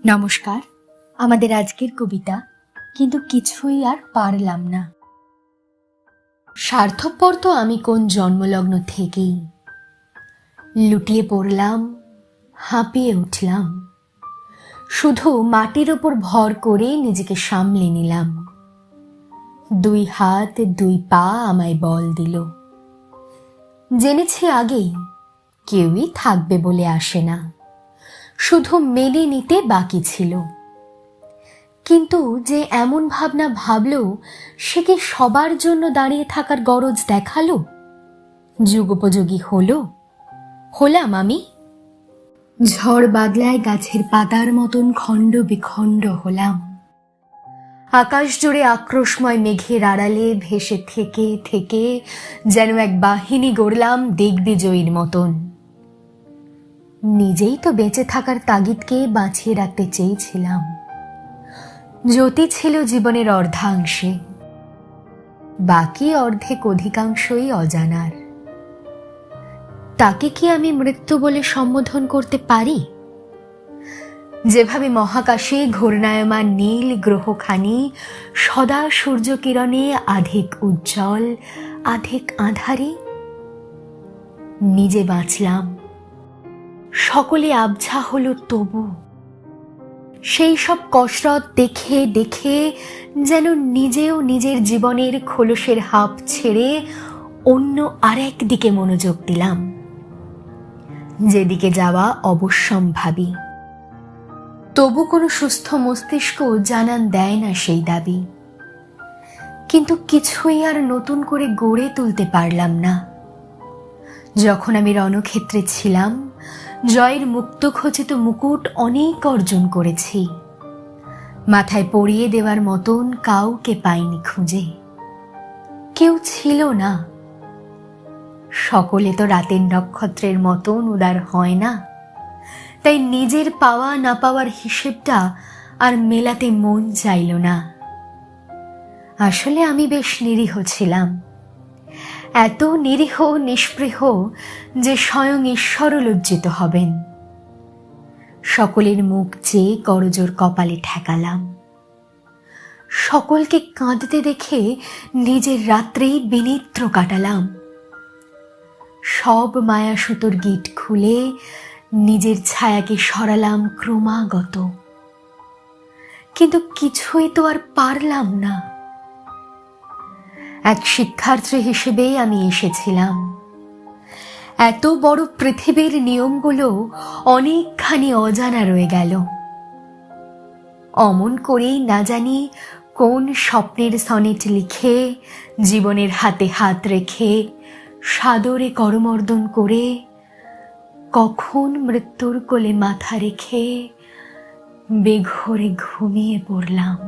নমস্কার। আমাদের আজকের কবিতা কিন্তু কিছুই আর পারলাম না। স্বার্থপর তো আমি কোন জন্মলগ্ন থেকেই, লুটিয়ে পড়লাম, হাঁপিয়ে উঠলাম, শুধু মাটির ওপর ভর করে নিজেকে সামলে নিলাম। দুই হাত দুই পা আমায় বল দিল। জেনেছি আগেই কেউই থাকবে বলে আসে না, শুধু মেনে নিতে বাকি ছিল। কিন্তু যে এমন ভাবনা ভাবলো, সে কি সবার জন্য দাঁড়িয়ে থাকার গরজ দেখালো? যুগোপযোগী হলাম আমি? ঝড় বাদলায় গাছের পাতার মতন খণ্ড বিখণ্ড হলাম। আকাশ জুড়ে আক্রোশময় মেঘের আড়ালে ভেসে থেকে থেকে যেন এক বাহিনী গড়লাম দিগ্বিজয়ীর মতন। নিজেই তো বেঁচে থাকার তাগিদকে বাঁচিয়ে রাখতে চেয়েছিলাম। জ্যোতি ছিল জীবনের অর্ধাংশে, বাকি অর্ধেক অধিকাংশই অজানার। তাকে কি আমি মৃত্যু বলে সম্বোধন করতে পারি? যেভাবে মহাকাশে ঘূর্ণায়মান নীল গ্রহখানি সদা সূর্যকিরণে আধিক উজ্জ্বল আধিক আঁধারে, নিজে বাঁচলাম, সকলে আবছা হলো তবু। সেই সব কসরত দেখে দেখে যেন নিজেও নিজের জীবনের খোলসের হাঁপ ছেড়ে অন্য আরেক দিকে মনোযোগ দিলাম, যেদিকে যাওয়া অবশ্যম্ভাবী। তবু কোনো সুস্থ মস্তিষ্ক জানান দেয় না সেই দাবি। কিন্তু কিছুই আর নতুন করে গড়ে তুলতে পারলাম না। যখন আমি রণক্ষেত্রে ছিলাম, জয়ের মুক্তখচিত মুকুট অনেক অর্জন করেছি। মাথায় পরিয়ে দেওয়ার মতন কাউকে পাইনি খুঁজে, কেউ ছিল না। সকলে তো রাতের নক্ষত্রের মতন উদার হয় না, তাই নিজের পাওয়া না পাওয়ার হিসেবটা আর মেলাতে মন চাইল না। আসলে আমি বেশ নিরীহ ছিলাম, এত নিরীহ নিষ্পৃহ যে স্বয়ং ঈশ্বরও লজ্জিত হবেন। সকলের মুখ চেয়ে করজোর কপালে ঠেকালাম। সকলকে কাঁদতে দেখে নিজের রাত্রেই বিনিদ্র কাটালাম। সব মায়া সুতোর গিট খুলে নিজের ছায়াকে সরালাম ক্রমাগত। কিন্তু কিছুই তো আর পারলাম না। এক শিক্ষার্থী হিসেবে আমি এসেছিলাম। এত বড় পৃথিবীর নিয়মগুলো অনেকখানি অজানা রয়ে গেল। অমন করেই না জানি কোন স্বপ্নের সনেট লিখে, জীবনের হাতে হাত রেখে, সাদরে করমর্দন করে, কখন মৃত্যুর কোলে মাথা রেখে বেঘোরে ঘুমিয়ে পড়লাম।